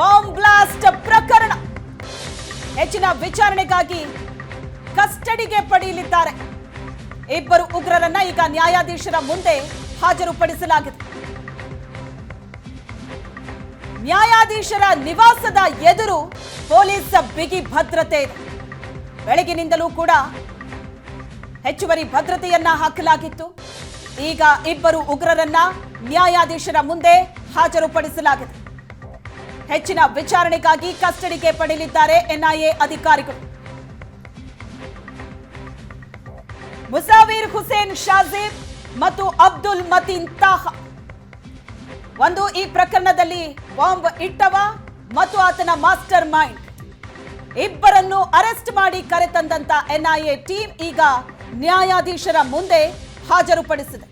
Bomb blast ಪ್ರಕರಣ ಹೆಚ್ಚಿನ ವಿಚಾರಣೆಗಾಗಿ ಕಸ್ಟಡಿಗೆ ಪಡೆಯಲಿದ್ದಾರೆ. ಇಬ್ಬರು ಉಗ್ರರನ್ನ ಈಗ ನ್ಯಾಯಾಧೀಶರ ಮುಂದೆ ಹಾಜರುಪಡಿಸಲಾಗಿದೆ. ನ್ಯಾಯಾಧೀಶರ ನಿವಾಸದ ಎದುರು ಪೊಲೀಸ್ ಬಿಗಿ ಭದ್ರತೆ ಇದೆ. ಬೆಳಗಿನಿಂದಲೂ ಕೂಡ ಹೆಚ್ಚುವರಿ ಭದ್ರತೆಯನ್ನ ಹಾಕಲಾಗಿತ್ತು. ಈಗ ಇಬ್ಬರು ಉಗ್ರರನ್ನ ನ್ಯಾಯಾಧೀಶರ ಮುಂದೆ ಹಾಜರುಪಡಿಸಲಾಗಿದೆ. ಹೆಚ್ಚಿನ ವಿಚಾರಣೆಗಾಗಿ ಕಸ್ಟಡಿಗೆ ಪಡೆಯಲಿದ್ದಾರೆ ಎನ್ಐಎ ಅಧಿಕಾರಿಗಳು. ಮುಸಾವಿರ್ ಹುಸೇನ್ ಶಾಜೀಬ್ ಮತ್ತು ಅಬ್ದುಲ್ ಮತೀನ್ ತಾಹಾ ಒಂದು ಈ ಪ್ರಕರಣದಲ್ಲಿ ಬಾಂಬ್ ಇಟ್ಟವ ಮತ್ತು ಆತನ ಮಾಸ್ಟರ್ ಮೈಂಡ್ ಇಬ್ಬರನ್ನು ಅರೆಸ್ಟ್ ಮಾಡಿ ಕರೆತಂದಂತ ಎನ್ಐಎ ಟೀಮ್ ಈಗ ನ್ಯಾಯಾಧೀಶರ ಮುಂದೆ ಹಾಜರುಪಡಿಸಿದೆ.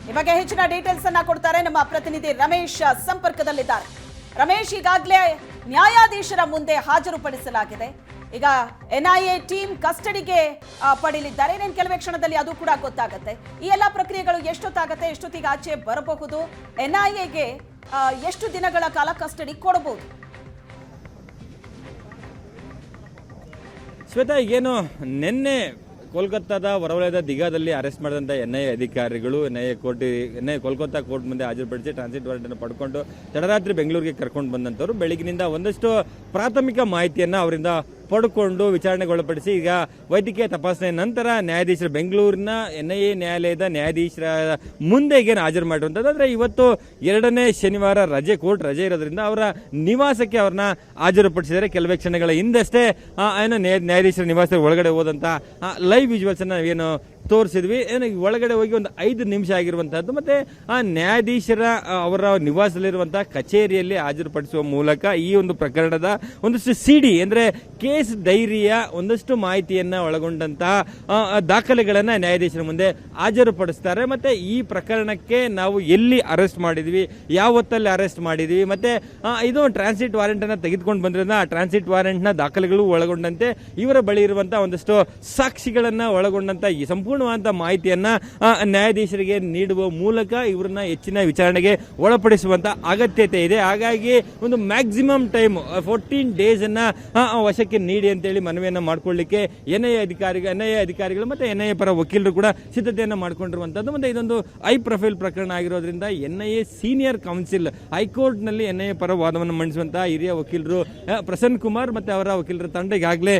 ಈ ಬಗ್ಗೆ ಹೆಚ್ಚಿನ ಡೀಟೇಲ್ಸ್ ಅನ್ನ ಕೊಡ್ತಾರೆ ನಮ್ಮ ಪ್ರತಿನಿಧಿ ರಮೇಶ್ ಸಂಪರ್ಕದಲ್ಲಿದ್ದಾರೆ. ರಮೇಶ್, ಈಗಾಗಲೇ ನ್ಯಾಯಾಧೀಶರ ಮುಂದೆ ಹಾಜರುಪಡಿಸಲಾಗಿದೆ. ಈಗ ಎನ್ಐಎ ಟೀಮ್ ಕಸ್ಟಡಿಗೆ ಪಡೆಯಲಿದ್ದಾರೆ. ಇನ್ನೇನು ಕೆಲವೇ ಕ್ಷಣದಲ್ಲಿ ಅದು ಕೂಡ ಗೊತ್ತಾಗುತ್ತೆ. ಈ ಎಲ್ಲ ಪ್ರಕ್ರಿಯೆಗಳು ಎಷ್ಟೊತ್ತಾಗುತ್ತೆ, ಎಷ್ಟೊತ್ತಿಗೆ ಆಚೆ ಬರಬಹುದು, ಎನ್ಐಎಗೆ ಎಷ್ಟು ದಿನಗಳ ಕಾಲ ಕಸ್ಟಡಿ ಕೊಡಬಹುದು? ಶ್ವೇತಾ, ಈಗೇನು ನಿನ್ನೆ ಕೋಲ್ಕತ್ತಾದ ಹೊರವಲಯದ ದಿಘಾದಲ್ಲಿ ಅರೆಸ್ಟ್ ಮಾಡಿದಂಥ ಎನ್ಐಎ ಅಧಿಕಾರಿಗಳು ಎನ್ಐಎ ಕೋಲ್ಕತ್ತಾ ಕೋರ್ಟ್ ಮುಂದೆ ಹಾಜರುಪಡಿಸಿ ಟ್ರಾನ್ಸಿಟ್ ವಾರೆಂಟ್ ಅನ್ನು ಪಡ್ಕೊಂಡು ತಡರಾತ್ರಿ ಬೆಂಗಳೂರಿಗೆ ಕರ್ಕೊಂಡು ಬಂದಂಥವ್ರು ಬೆಳಗಿನಿಂದ ಒಂದಷ್ಟು ಪ್ರಾಥಮಿಕ ಮಾಹಿತಿಯನ್ನು ಅವರಿಂದ ಪಡ್ಕೊಂಡು ವಿಚಾರಣೆಗೆ ಒಳಪಡಿಸಿ ಈಗ ವೈದ್ಯಕೀಯ ತಪಾಸಣೆ ನಂತರ ನ್ಯಾಯಾಧೀಶರು ಬೆಂಗಳೂರಿನ ಎನ್ಐಎ ನ್ಯಾಯಾಲಯದ ನ್ಯಾಯಾಧೀಶರ ಮುಂದೆ ಈಗೇನು ಹಾಜರು ಮಾಡಿರುವಂಥದ್ದು. ಅಂದರೆ ಇವತ್ತು 2ನೇ ಶನಿವಾರ ಕೋರ್ಟ್ ರಜೆ ಇರೋದ್ರಿಂದ ಅವರ ನಿವಾಸಕ್ಕೆ ಅವ್ರನ್ನ ಹಾಜರುಪಡಿಸಿದ್ದಾರೆ. ಕೆಲವೇ ಕ್ಷಣಗಳ ಹಿಂದಷ್ಟೇ ಏನು ನ್ಯಾಯಾಧೀಶರ ನಿವಾಸದ ಒಳಗಡೆ ಹೋದಂಥ ಲೈವ್ ವಿಜುವಲ್ಸ್ ಅನ್ನ ಏನು ತೋರಿಸಿದ್ವಿ. ಏನು ಒಳಗಡೆ ಹೋಗಿ ಒಂದು 5 ನಿಮಿಷ ಆಗಿರುವಂತಹದ್ದು. ಮತ್ತೆ ಆ ನ್ಯಾಯಾಧೀಶರ ಅವರ ನಿವಾಸದಲ್ಲಿರುವಂತಹ ಕಚೇರಿಯಲ್ಲಿ ಹಾಜರುಪಡಿಸುವ ಮೂಲಕ ಈ ಒಂದು ಪ್ರಕರಣದ ಒಂದಷ್ಟು ಸಿಡಿ ಅಂದ್ರೆ ಕೇಸ್ ಡೈರಿಯ ಒಂದಷ್ಟು ಮಾಹಿತಿಯನ್ನ ಒಳಗೊಂಡಂತಹ ದಾಖಲೆಗಳನ್ನ ನ್ಯಾಯಾಧೀಶರ ಮುಂದೆ ಹಾಜರುಪಡಿಸ್ತಾರೆ. ಮತ್ತೆ ಈ ಪ್ರಕರಣಕ್ಕೆ ನಾವು ಎಲ್ಲಿ ಅರೆಸ್ಟ್ ಮಾಡಿದ್ವಿ, ಯಾವತ್ತಲ್ಲಿ ಅರೆಸ್ಟ್ ಮಾಡಿದ್ವಿ, ಮತ್ತೆ ಇದು ಟ್ರಾನ್ಸಿಟ್ ವಾರೆಂಟ್ ಅನ್ನ ತೆಗೆದುಕೊಂಡು ಬಂದ್ರಿಂದ ಆ ಟ್ರಾನ್ಸಿಟ್ ವಾರೆಂಟ್ ನ ದಾಖಲೆಗಳು ಒಳಗೊಂಡಂತೆ ಇವರ ಬಳಿ ಇರುವಂತಹ ಒಂದಷ್ಟು ಸಾಕ್ಷಿಗಳನ್ನ ಒಳಗೊಂಡಂತ ಈ ಸಂಪೂರ್ಣವಾದ ಮಾಹಿತಿಯನ್ನ ನ್ಯಾಯಾಧೀಶರಿಗೆ ನೀಡುವ ಮೂಲಕ ಇವರನ್ನ ಹೆಚ್ಚಿನ ವಿಚಾರಣೆಗೆ ಒಳಪಡಿಸುವಂತ ಅಗತ್ಯತೆ ಇದೆ. ಹಾಗಾಗಿ ಒಂದು ಮ್ಯಾಕ್ಸಿಮಮ್ ಟೈಮ್ 14 ಡೇಸ್ ಅನ್ನ ವಶಕ್ಕೆ ನೀಡಿ ಅಂತೇಳಿ ಮನವಿಯನ್ನ ಮಾಡಿಕೊಳ್ಳಿಕ್ಕೆ ಎನ್ಐಎ ಅಧಿಕಾರಿಗಳು ಮತ್ತೆ ಎನ್ಐಎ ಪರ ವಕೀಲರು ಕೂಡ ಸಿದ್ಧತೆಯನ್ನ ಮಾಡಿಕೊಂಡಿರುವಂತದ್ದು. ಮತ್ತೆ ಇದೊಂದು ಹೈ ಪ್ರೊಫೈಲ್ ಪ್ರಕರಣ ಆಗಿರೋದ್ರಿಂದ ಎನ್ಐಎ ಸೀನಿಯರ್ ಕೌನ್ಸಿಲ್ ಹೈಕೋರ್ಟ್ ನಲ್ಲಿ ಎನ್ಐಎ ಪರ ವಾದವನ್ನು ಮಂಡಿಸುವಂತಹ ಹಿರಿಯ ವಕೀಲರು ಪ್ರಸನ್ನ ಕುಮಾರ್ ಮತ್ತೆ ಅವರ ವಕೀಲರ ತಂಡ ಈಗಾಗಲೇ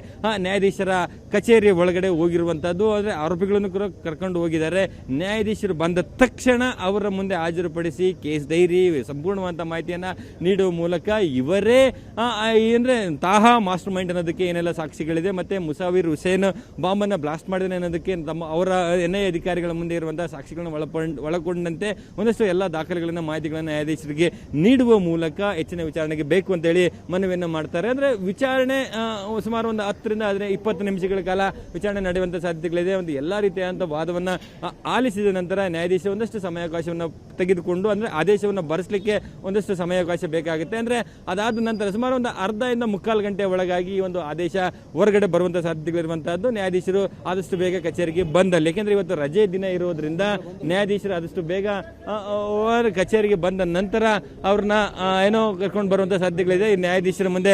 ನ್ಯಾಯಾಧೀಶರ ಕಚೇರಿ ಒಳಗಡೆ ಹೋಗಿರುವಂತದ್ದು. ಆದ್ರೆ ಆರೋಪಿಗಳನ್ನು ಕೂಡ ಕರ್ಕೊಂಡು ಹೋಗಿದ್ದಾರೆ. ನ್ಯಾಯಾಧೀಶರು ಬಂದ ತಕ್ಷಣ ಅವರ ಮುಂದೆ ಹಾಜರುಪಡಿಸಿ ಕೇಸ್ ಡೈರಿ ಸಂಪೂರ್ಣವಾದ ಮಾಹಿತಿಯನ್ನ ನೀಡುವ ಮೂಲಕ ಇವರೇ ಅಂದ್ರೆ ತಾಹಾ ಮಾಸ್ಟರ್ ಮೈಂಡ್ ಅನ್ನೋದಕ್ಕೆ ಏನೆಲ್ಲ ಸಾಕ್ಷಿಗಳಿದೆ, ಮತ್ತೆ ಮುಸಾವಿರ್ ಹುಸೇನ್ ಬಾಂಬ್ ಅನ್ನ ಬ್ಲಾಸ್ಟ್ ಮಾಡಿದ ಅನ್ನೋದಕ್ಕೆ ಅವರ ಎನ್ಐಎ ಅಧಿಕಾರಿಗಳ ಮುಂದೆ ಇರುವಂತಹ ಸಾಕ್ಷಿಗಳನ್ನು ಒಳಗೊಂಡಂತೆ ಒಂದಷ್ಟು ಎಲ್ಲ ದಾಖಲೆಗಳನ್ನ ಮಾಹಿತಿಗಳನ್ನ ನ್ಯಾಯಾಧೀಶರಿಗೆ ನೀಡುವ ಮೂಲಕ ಹೆಚ್ಚಿನ ವಿಚಾರಣೆಗೆ ಬೇಕು ಅಂತೇಳಿ ಮನವಿಯನ್ನ ಮಾಡ್ತಾರೆ. ಅಂದ್ರೆ ವಿಚಾರಣೆ ಸುಮಾರು ಒಂದು 10ರಿಂದ 20 ನಿಮಿಷಗಳ ಕಾಲ ವಿಚಾರಣೆ ನಡೆಯುವಂತ ಸಾಧ್ಯತೆಗಳಿದೆ. ಒಂದು ಎಲ್ಲಾ ರೀತಿಯಾದಂತಹ ವಾದವನ್ನ ಆಲಿಸಿದ ನಂತರ ನ್ಯಾಯಾಧೀಶ ಒಂದಷ್ಟು ಸಮಯಾವಕಾಶವನ್ನು ತೆಗೆದುಕೊಂಡು ಅಂದ್ರೆ ಆದೇಶವನ್ನು ಬರೆಸಲಿಕ್ಕೆ ಒಂದಷ್ಟು ಸಮಯಾವಕಾಶ ಬೇಕಾಗುತ್ತೆ. ಅಂದ್ರೆ ಅದಾದ ನಂತರ ಸುಮಾರು ಒಂದು 1/2 ಗಂಟೆ ಒಳಗಾಗಿ ಈ ಒಂದು ಆದೇಶ ಹೊರಗಡೆ ಬರುವಂತಹ ಸಾಧ್ಯತೆಗಳಿರುವಂತಹದ್ದು. ನ್ಯಾಯಾಧೀಶರು ಆದಷ್ಟು ಬೇಗ ಕಚೇರಿಗೆ ಬಂದಲ್ಲಿ, ಯಾಕೆಂದ್ರೆ ಇವತ್ತು ರಜೆ ದಿನ ಇರೋದ್ರಿಂದ ನ್ಯಾಯಾಧೀಶರು ಆದಷ್ಟು ಬೇಗ ಕಚೇರಿಗೆ ಬಂದ ನಂತರ ಅವ್ರನ್ನ ಏನೋ ಕರ್ಕೊಂಡು ಬರುವಂತಹ ಸಾಧ್ಯತೆಗಳಿದೆ. ನ್ಯಾಯಾಧೀಶರ ಮುಂದೆ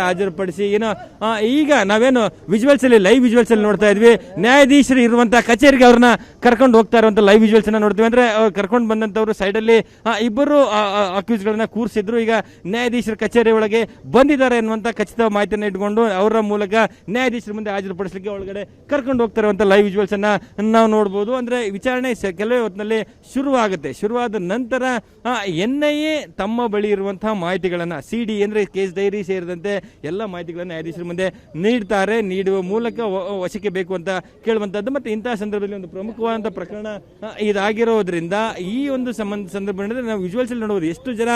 ಹಾಜರುಪಡಿಸಿ ಏನೋ ಈಗ ನಾವೇನು ವಿಜುವಲ್ಸ್ ಅಲ್ಲಿ ಲೈವ್ ವಿಜುವಲ್ಸ್ ಅಲ್ಲಿ ನೋಡ್ತಾ ಇದ್ವಿ, ನ್ಯಾಯಾಧೀಶರು ಇರುವಂತಹ ಕಚೇರಿಗೆ ಅವ್ರನ್ನ ಕರ್ಕೊಂಡು ಹೋಗ್ತಾ ಇರುವಂತ ಲೈವ್ ವಿಜುವಲ್ಸ್ ಅನ್ನ ನೋಡ್ತೀವಿ. ಅಂದ್ರೆ ಕರ್ಕೊಂಡು ಬಂದಂತವ್ರು ಸೈಡ್ ಅಲ್ಲಿ ಇಬ್ಬರು ಅಕ್ಯೂಸ್ ಗಳನ್ನ ಕೂರಿಸಿದ್ರು. ಈಗ ನ್ಯಾಯಾಧೀಶರ ಕಚೇರಿ ಒಳಗೆ ಬಂದಿದ್ದಾರೆ ಎನ್ನುವಂತ ಖಚಿತ ಮಾಹಿತಿಯನ್ನು ಇಟ್ಕೊಂಡು ಅವರ ಮೂಲಕ ನ್ಯಾಯಾಧೀಶರ ಮುಂದೆ ಹಾಜರುಪಡಿಸಲಿಕ್ಕೆ ಒಳಗಡೆ ಕರ್ಕೊಂಡು ಹೋಗ್ತಾ ಇರುವಂತ ಲೈವ್ ವಿಜುವಲ್ಸ್ ಅನ್ನ ನಾವು ನೋಡಬಹುದು. ಅಂದ್ರೆ ವಿಚಾರಣೆ ಕೆಲವೇ ಹೊತ್ತಿನಲ್ಲಿ ಶುರುವಾಗುತ್ತೆ. ಶುರುವಾದ ನಂತರ ಎನ್ಐಎ ತಮ್ಮ ಬಳಿ ಇರುವಂತಹ ಮಾಹಿತಿಗಳನ್ನ ಸಿಡಿ ಅಂದ್ರೆ ಕೇಸ್ ಡೈರಿ ಸೇರಿದಂತೆ ಎಲ್ಲ ಮಾಹಿತಿಗಳನ್ನ ನ್ಯಾಯಾಧೀಶರ ಮುಂದೆ ನೀಡುವ ಮೂಲಕ ವಶಕ್ಕೆ ಬೇಕು ಅಂತ ಕೇಳುವಂತದ್ದು. ಮತ್ತೆ ಇಂತಹ ಸಂದರ್ಭದಲ್ಲಿ ಒಂದು ಪ್ರಮುಖವಾದಂತಹ ಪ್ರಕರಣ ಇದಾಗಿರೋದ್ರಿಂದ ಈ ಒಂದು ಸಂದರ್ಭದಲ್ಲಿ ನಾವು ವಿಜುವಲ್ಸ್ ಅಲ್ಲಿ ನೋಡಬಹುದು ಎಷ್ಟು ಜನ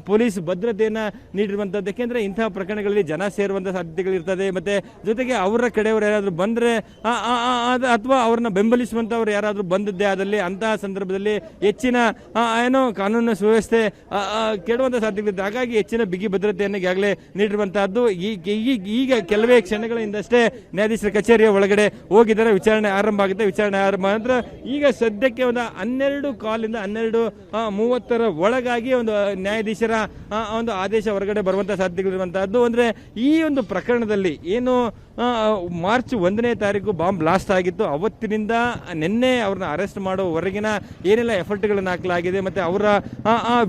ಪೊಲೀಸ್ ಭದ್ರತೆಯನ್ನ ನೀಡಿರುವಂತದ್ದು. ಯಾಕೆಂದ್ರೆ ಇಂತಹ ಪ್ರಕರಣಗಳಲ್ಲಿ ಜನ ಸೇರುವಂತಹ ಸಾಧ್ಯತೆಗಳಿರ್ತದೆ. ಮತ್ತೆ ಜೊತೆಗೆ ಅವರ ಕಡೆಯವರು ಯಾರಾದ್ರೂ ಬಂದ್ರೆ ಅಥವಾ ಅವ್ರನ್ನ ಬೆಂಬಲಿಸುವಂತವ್ರು ಯಾರಾದ್ರೂ ಬಂದಿದ್ದೇ ಆದಲ್ಲಿ ಅಂತಹ ಸಂದರ್ಭದಲ್ಲಿ ಹೆಚ್ಚಿನ ಏನೋ ಕಾನೂನು ಸುವ್ಯವಸ್ಥೆ ಕೆಡುವಂತಹ ಸಾಧ್ಯತೆಗಳಿದೆ. ಹಾಗಾಗಿ ಹೆಚ್ಚಿನ ಬಿಗಿ ಭದ್ರತೆಯನ್ನು ಈಗಾಗಲೇ ನೀಡಿರುವಂತಹದ್ದು. ಈಗ ಕೆಲವೇ ಕ್ಷಣಗಳ ಹಿಂದಷ್ಟೇ ನ್ಯಾಯಾಧೀಶರ ಕಚೇರಿಯ ಒಳಗಡೆ ಹೋಗಿದ್ದಾರೆ. ವಿಚಾರಣೆ ಆರಂಭ ಆಗುತ್ತೆ. ವಿಚಾರಣೆ ಆರಂಭ ನಂತರ ಈಗ ಸದ್ಯಕ್ಕೆ ಒಂದು 12 ಕಾಲಿಂದ 12:30 ಒಳಗಾಗಿ ಒಂದು ನ್ಯಾಯಾಧೀಶರ ಒಂದು ಆದೇಶ ಹೊರಗಡೆ ಬರುವಂಥ ಸಾಧ್ಯತೆಗಳಿರುವಂತಹದ್ದು. ಅಂದರೆ ಈ ಒಂದು ಪ್ರಕರಣದಲ್ಲಿ ಏನು ಮಾರ್ಚ್ 1ನೇ ತಾರೀಕು ಬಾಂಬ್ ಬ್ಲಾಸ್ಟ್ ಆಗಿತ್ತು, ಅವತ್ತಿನಿಂದ ನಿನ್ನೆ ಅವ್ರನ್ನ ಅರೆಸ್ಟ್ ಮಾಡೋವರೆಗಿನ ಏನೆಲ್ಲ ಎಫರ್ಟ್ಗಳನ್ನು ಹಾಕಲಾಗಿದೆ ಮತ್ತು ಅವರ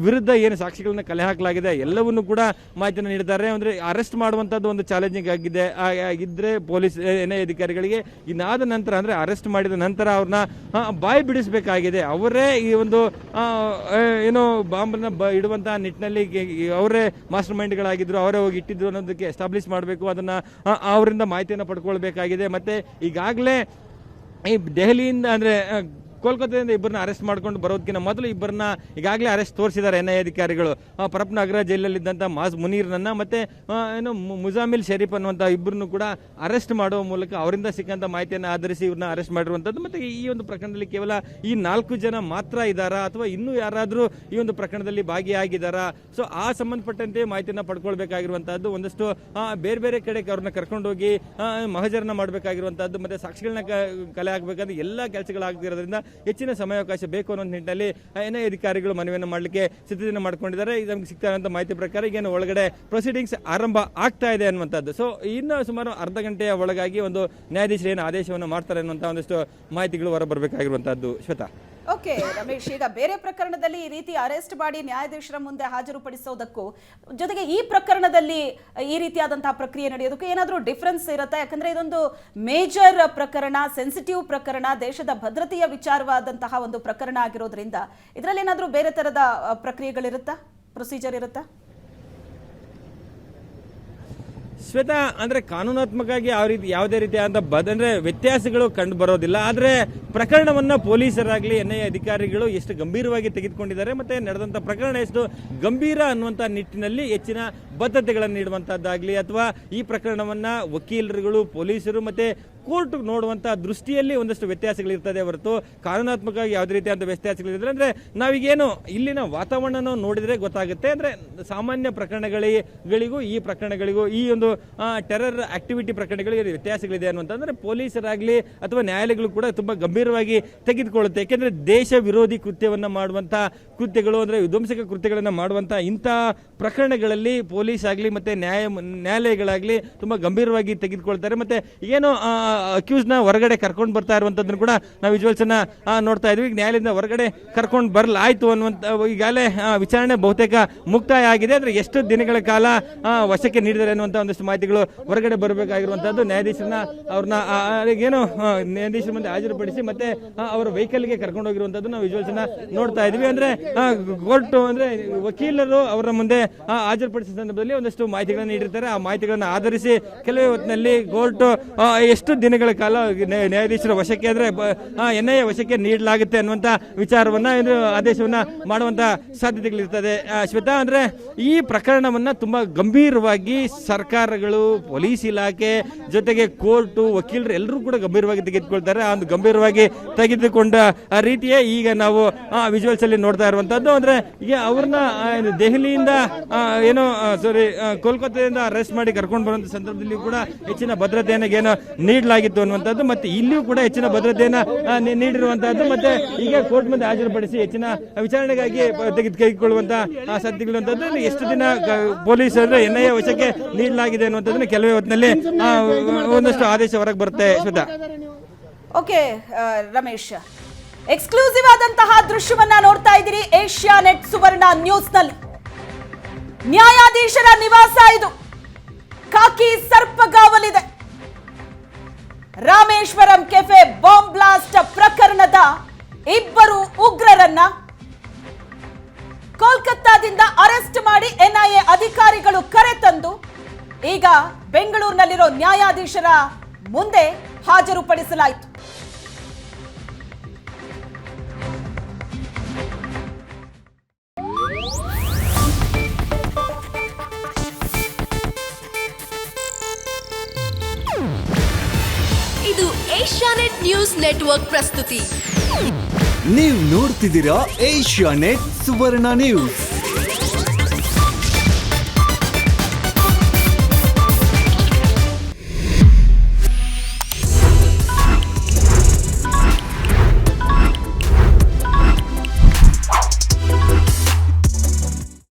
ವಿರುದ್ಧ ಏನು ಸಾಕ್ಷಿಗಳನ್ನ ಕಲೆ ಹಾಕಲಾಗಿದೆ ಎಲ್ಲವನ್ನೂ ಕೂಡ ಮಾಹಿತಿಯನ್ನು ನೀಡಿದ್ದಾರೆ. ಅಂದರೆ ಅರೆಸ್ಟ್ ಮಾಡುವಂಥದ್ದು ಒಂದು ಚಾಲೆಂಜಿಂಗ್ ಆಗಿದ್ದರೆ ಪೊಲೀಸ್ ಅಧಿಕಾರಿಗಳಿಗೆ ಇದಾದ ನಂತರ ಅಂದರೆ ಅರೆಸ್ಟ್ ಮಾಡಿದ ನಂತರ ಅವ್ರನ್ನ ಬಾಯಿ ಬಿಡಿಸಬೇಕಾಗಿದೆ. ಅವರೇ ಈ ಒಂದು ಏನೋ ಬಾಂಬನ್ನ ಇಡುವಂಥ ನಿಟ್ಟಿನಲ್ಲಿ ಅವರೇ ಮಾಸ್ಟರ್ ಮೈಂಡ್ಗಳಾಗಿದ್ರು, ಅವರೇ ಹೋಗಿ ಇಟ್ಟಿದ್ರು ಅನ್ನೋದಕ್ಕೆ ಎಸ್ಟಾಬ್ಲಿಷ್ ಮಾಡಬೇಕು. ಅದನ್ನು ಅವರಿಂದ ಮಾಹಿತಿಯನ್ನು ಪಡ್ಕೊಳ್ಬೇಕಾಗಿದೆ. ಮತ್ತು ಈಗಾಗಲೇ ಈ ದೆಹಲಿಯಿಂದ ಅಂದರೆ ಕೋಲ್ಕತ್ತಾದಿಂದ ಇಬ್ಬರನ್ನ ಅರೆಸ್ಟ್ ಮಾಡ್ಕೊಂಡು ಬರೋದಕ್ಕಿಂತ ಮೊದಲು ಇಬ್ಬರನ್ನ ಈಗಾಗಲೇ ಅರೆಸ್ಟ್ ತೋರಿಸಿದ್ದಾರೆ NIA ಅಧಿಕಾರಿಗಳು. ಪರಪ್ ನಗರ ಜೈಲಲ್ಲಿದ್ದಂಥ ಮಾಜ್ ಮುನೀರ್ನನ್ನ ಮತ್ತೆ ಏನು ಮುಜಾಮಿಲ್ ಶರೀಫ್ ಅನ್ನುವಂಥ ಇಬ್ಬರನ್ನು ಕೂಡ ಅರೆಸ್ಟ್ ಮಾಡುವ ಮೂಲಕ ಅವರಿಂದ ಸಿಕ್ಕಂಥ ಮಾಹಿತಿಯನ್ನು ಆಧರಿಸಿ ಇವ್ರನ್ನ ಅರೆಸ್ಟ್ ಮಾಡಿರುವಂಥದ್ದು. ಮತ್ತು ಈ ಒಂದು ಪ್ರಕರಣದಲ್ಲಿ ಕೇವಲ ಈ 4 ಜನ ಮಾತ್ರ ಇದ್ದಾರಾ ಅಥವಾ ಇನ್ನೂ ಯಾರಾದರೂ ಈ ಒಂದು ಪ್ರಕರಣದಲ್ಲಿ ಭಾಗಿಯಾಗಿದ್ದಾರಾ? ಸೊ ಆ ಸಂಬಂಧಪಟ್ಟಂತೆ ಮಾಹಿತಿಯನ್ನು ಪಡ್ಕೊಳ್ಬೇಕಾಗಿರುವಂಥದ್ದು. ಒಂದಷ್ಟು ಬೇರೆ ಬೇರೆ ಕಡೆ ಅವ್ರನ್ನ ಕರ್ಕೊಂಡೋಗಿ ಮಹಜರನ್ನ ಮಾಡಬೇಕಾಗಿರುವಂಥದ್ದು ಮತ್ತು ಸಾಕ್ಷಿಗಳನ್ನ ಕಲೆ ಹಾಕಬೇಕಾದ್ರೆ ಎಲ್ಲ ಕೆಲಸಗಳಾಗ್ತಿರೋದ್ರಿಂದ ಹೆಚ್ಚಿನ ಸಮಯಾವಕಾಶ ಬೇಕು ಅನ್ನೋ ನಿಟ್ಟಿನಲ್ಲಿ NIA ಅಧಿಕಾರಿಗಳು ಮನವಿಯನ್ನು ಮಾಡಲಿಕ್ಕೆ ಸಿದ್ಧತೆಯನ್ನು ಮಾಡ್ಕೊಂಡಿದ್ದಾರೆ. ನಮ್ಗೆ ಸಿಗ್ತಾ ಇರುವಂಥ ಮಾಹಿತಿ ಪ್ರಕಾರ ಈಗೇನು ಒಳಗಡೆ ಪ್ರೊಸೀಡಿಂಗ್ಸ್ ಆರಂಭ ಆಗ್ತಾ ಇದೆ ಅನ್ನುವಂಥದ್ದು. ಸೊ ಇನ್ನು ಸುಮಾರು ಅರ್ಧ ಗಂಟೆಯ ಒಳಗಾಗಿ ಒಂದು ನ್ಯಾಯಾಧೀಶರು ಏನು ಆದೇಶವನ್ನು ಮಾಡ್ತಾರೆ ಅನ್ನುವಂಥ ಒಂದಷ್ಟು ಮಾಹಿತಿಗಳು ಹೊರಬರಬೇಕಾಗಿರುವಂಥದ್ದು. ಶ್ವೇತಾ. ಓಕೆ ರಮೇಶ್, ಈಗ ಬೇರೆ ಪ್ರಕರಣದಲ್ಲಿ ಈ ರೀತಿ ಅರೆಸ್ಟ್ ಮಾಡಿ ನ್ಯಾಯಾಧೀಶರ ಮುಂದೆ ಹಾಜರುಪಡಿಸೋದಕ್ಕೂ ಜೊತೆಗೆ ಈ ಪ್ರಕರಣದಲ್ಲಿ ಈ ರೀತಿಯಾದಂತಹ ಪ್ರಕ್ರಿಯೆ ನಡೆಯೋದಕ್ಕೂ ಏನಾದರೂ ಡಿಫರೆನ್ಸ್ ಇರುತ್ತೆ? ಯಾಕಂದ್ರೆ ಇದೊಂದು ಮೇಜರ್ ಪ್ರಕರಣ, ಸೆನ್ಸಿಟಿವ್ ಪ್ರಕರಣ, ದೇಶದ ಭದ್ರತೆಯ ವಿಚಾರವಾದಂತಹ ಒಂದು ಪ್ರಕರಣ ಆಗಿರೋದ್ರಿಂದ ಇದರಲ್ಲಿ ಏನಾದರೂ ಬೇರೆ ತರದ ಪ್ರಕ್ರಿಯೆಗಳಿರುತ್ತಾ, ಪ್ರೊಸೀಜರ್ ಇರುತ್ತಾ? ಶ್ವೇತಾ, ಅಂದರೆ ಕಾನೂನಾತ್ಮಕವಾಗಿ ಯಾವುದೇ ರೀತಿಯಾದ ಅಂದರೆ ವ್ಯತ್ಯಾಸಗಳು ಕಂಡು ಬರೋದಿಲ್ಲ. ಆದರೆ ಪ್ರಕರಣವನ್ನು ಪೊಲೀಸರಾಗಲಿ NIA ಅಧಿಕಾರಿಗಳು ಎಷ್ಟು ಗಂಭೀರವಾಗಿ ತೆಗೆದುಕೊಂಡಿದ್ದಾರೆ ಮತ್ತು ನಡೆದಂಥ ಪ್ರಕರಣ ಎಷ್ಟು ಗಂಭೀರ ಅನ್ನುವಂಥ ನಿಟ್ಟಿನಲ್ಲಿ ಹೆಚ್ಚಿನ ಬದ್ಧತೆಗಳನ್ನು ನೀಡುವಂಥದ್ದಾಗಲಿ ಅಥವಾ ಈ ಪ್ರಕರಣವನ್ನು ವಕೀಲರುಗಳು, ಪೊಲೀಸರು ಮತ್ತು ಕೋರ್ಟ್ ನೋಡುವಂಥ ದೃಷ್ಟಿಯಲ್ಲಿ ಒಂದಷ್ಟು ವ್ಯತ್ಯಾಸಗಳಿರ್ತದೆ ಹೊರತು ಕಾನೂನಾತ್ಮಕವಾಗಿ ಯಾವುದೇ ರೀತಿಯಾದ ವ್ಯತ್ಯಾಸಗಳಿರ್ತದೆ. ಅಂದರೆ ನಾವೀಗೇನು ಇಲ್ಲಿನ ವಾತಾವರಣ ನೋಡಿದರೆ ಗೊತ್ತಾಗುತ್ತೆ. ಅಂದರೆ ಸಾಮಾನ್ಯ ಪ್ರಕರಣಗಳಿಗೂ ಈ ಪ್ರಕರಣಗಳಿಗೂ ಈ ಒಂದು ಟೆರರ್ ಆಕ್ಟಿವಿಟಿ ಪ್ರಕರಣಗಳಿಗೆ ವ್ಯತ್ಯಾಸಗಳಿದೆ ಅನ್ನುವಂಥದ್ದು ಪೊಲೀಸರಾಗಲಿ ಅಥವಾ ನ್ಯಾಯಾಲಯಗಳು ಕೂಡ ತುಂಬ ಗಂಭೀರವಾಗಿ ತೆಗೆದುಕೊಳ್ಳುತ್ತೆ. ಯಾಕೆಂದರೆ ದೇಶ ವಿರೋಧಿ ಕೃತ್ಯವನ್ನು ಮಾಡುವಂಥ ಕೃತ್ಯಗಳು ಅಂದರೆ ವಿಧ್ವಂಸಕ ಕೃತ್ಯಗಳನ್ನು ಮಾಡುವಂಥ ಇಂಥ ಪ್ರಕರಣಗಳಲ್ಲಿ ಪೊಲೀಸ್ ಆಗಲಿ ಮತ್ತು ನ್ಯಾಯಾಲಯಗಳಾಗಲಿ ತುಂಬ ಗಂಭೀರವಾಗಿ ತೆಗೆದುಕೊಳ್ತಾರೆ. ಮತ್ತು ಏನು ಅಕ್ಯೂಸ್ನ ಹೊರಗಡೆ ಕರ್ಕೊಂಡು ಬರ್ತಾ ಇರುವಂಥದ್ದನ್ನು ಕೂಡ ನಾವು ವಿಜುವಲ್ಸನ್ನು ನೋಡ್ತಾ ಇದ್ವಿ. ಈಗ ನ್ಯಾಯಾಲಯದಿಂದ ಹೊರಗಡೆ ಕರ್ಕೊಂಡು ಬರಲಾಯಿತು ಅನ್ನುವಂಥ ಈಗಾಗಲೇ ವಿಚಾರಣೆ ಬಹುತೇಕ ಮುಕ್ತಾಯ ಆಗಿದೆ. ಅಂದರೆ ಎಷ್ಟು ದಿನಗಳ ಕಾಲ ವಶಕ್ಕೆ ನೀಡಿದ್ದಾರೆ ಅನ್ನುವಂಥ ಒಂದಷ್ಟು ಮಾಹಿತಿಗಳು ಹೊರಗಡೆ ಬರಬೇಕಾಗಿರುವಂಥದ್ದು. ನ್ಯಾಯಾಧೀಶರನ್ನ ಅವ್ರನ್ನ ಏನು ನ್ಯಾಯಾಧೀಶರ ಮುಂದೆ ಹಾಜರುಪಡಿಸಿ ಮತ್ತೆ ಅವರ ವೆಹಿಕಲ್ಗೆ ಕರ್ಕೊಂಡು ಹೋಗಿರುವಂಥದ್ದು ನಾವು ವಿಜುವಲ್ಸನ್ನ ನೋಡ್ತಾ ಇದ್ವಿ. ಅಂದರೆ ಕೋರ್ಟ್ ಅಂದರೆ ವಕೀಲರು ಅವರ ಮುಂದೆ ಹಾಜರುಪಡಿಸಿದ ಸಂದರ್ಭದಲ್ಲಿ ಒಂದಷ್ಟು ಮಾಹಿತಿಗಳನ್ನು ನೀಡಿರ್ತಾರೆ. ಆ ಮಾಹಿತಿಗಳನ್ನು ಆಧರಿಸಿ ಕೆಲವೇ ಹೊತ್ತಿನಲ್ಲಿ ಕೋರ್ಟ್ ಎಷ್ಟು ದಿನಗಳ ಕಾಲ ನ್ಯಾಯಾಧೀಶರ ವಶಕ್ಕೆ ಅಂದರೆ NIA ವಶಕ್ಕೆ ನೀಡಲಾಗುತ್ತೆ ಅನ್ನುವಂಥ ವಿಚಾರವನ್ನ ಆದೇಶವನ್ನ ಮಾಡುವಂಥ ಸಾಧ್ಯತೆಗಳಿರ್ತದೆ. ಶ್ವೇತಾ, ಅಂದರೆ ಈ ಪ್ರಕರಣವನ್ನ ತುಂಬಾ ಗಂಭೀರವಾಗಿ ಸರ್ಕಾರಗಳು, ಪೊಲೀಸ್ ಇಲಾಖೆ ಜೊತೆಗೆ ಕೋರ್ಟು, ವಕೀಲರು ಎಲ್ಲರೂ ಕೂಡ ಗಂಭೀರವಾಗಿ ತೆಗೆದುಕೊಳ್ತಾರೆ. ಆ ಒಂದು ಗಂಭೀರವಾಗಿ ತೆಗೆದುಕೊಂಡ ರೀತಿಯೇ ಈಗ ನಾವು ವಿಜುವಲ್ಸ್ ಅಲ್ಲಿ ನೋಡ್ತಾ ಇರುವಂತದ್ದು. ಅಂದ್ರೆ ಈಗ ಅವ್ರನ್ನ ದೆಹಲಿಯಿಂದ ಕೋಲ್ಕತ್ತಾದಿಂದ ಅರೆಸ್ಟ್ ಮಾಡಿ ಕರ್ಕೊಂಡು ಬರುವಂತ ಸಂದರ್ಭದಲ್ಲಿ ಕೂಡ ಹೆಚ್ಚಿನ ಭದ್ರತೆಯನ್ನು ಏನು ನೀಡಲಾಗಿತ್ತು ಅನ್ನುವಂಥದ್ದು, ಮತ್ತೆ ಇಲ್ಲಿಯೂ ಕೂಡ ಹೆಚ್ಚಿನ ಭದ್ರತೆಯನ್ನ ನೀಡಿರುವಂತಹದ್ದು, ಮತ್ತೆ ಈಗ ಕೋರ್ಟ್ ಮುಂದೆ ಹಾಜರುಪಡಿಸಿ ಹೆಚ್ಚಿನ ವಿಚಾರಣೆಗಾಗಿ ತೆಗೆದುಕೊಳ್ಳುವಂತಹ ಸಾಧ್ಯತೆಗಳಿರುವಂತದ್ದು. ಎಷ್ಟು ದಿನ ಪೊಲೀಸರು NIA ವಶಕ್ಕೆ ನೀಡಲಾಗಿದೆ ಅನ್ನುವಂಥದ್ದನ್ನ ಕೆಲವೇ ಹೊತ್ತಿನಲ್ಲಿ ಒಂದಷ್ಟು ಆದೇಶ ಹೊರಗೆ ಬರುತ್ತೆ. ಶ್ವೇತಾ. ಓಕೆ ರಮೇಶ್, ಎಕ್ಸ್ಕ್ಲೂಸಿವ್ ಆದಂತಹ ದೃಶ್ಯವನ್ನ ನೋಡ್ತಾ ಇದ್ದೀರಿ ಏಷ್ಯಾ ನೆಟ್ ಸುವರ್ಣ ನ್ಯೂಸ್ ನಲ್ಲಿ. ನ್ಯಾಯಾಧೀಶರ ನಿವಾಸ ಇದು, ಕಾಕಿ ಸರ್ಪಗಾವಲಿದೆ. ರಾಮೇಶ್ವರಂ ಕೆಫೆ ಬಾಂಬ್ ಬ್ಲಾಸ್ಟ್ ಪ್ರಕರಣದ ಇಬ್ಬರು ಉಗ್ರರನ್ನ ಕೋಲ್ಕತ್ತಾದಿಂದ ಅರೆಸ್ಟ್ ಮಾಡಿ NIA ಅಧಿಕಾರಿಗಳು ಕರೆತಂದು ಈಗ ಬೆಂಗಳೂರಿನಲ್ಲಿರೋ ನ್ಯಾಯಾಧೀಶರ ಮುಂದೆ ಹಾಜರುಪಡಿಸಲಾಯಿತು. ಇದು ಏಷ್ಯಾನೆಟ್ ನ್ಯೂಸ್ ನೆಟ್ವರ್ಕ್ ಪ್ರಸ್ತುತಿ. ನೀವು ನೋಡ್ತಿದ್ದೀರಾ ಏಷ್ಯಾನೆಟ್ ಸುವರ್ಣ ನ್ಯೂಸ್.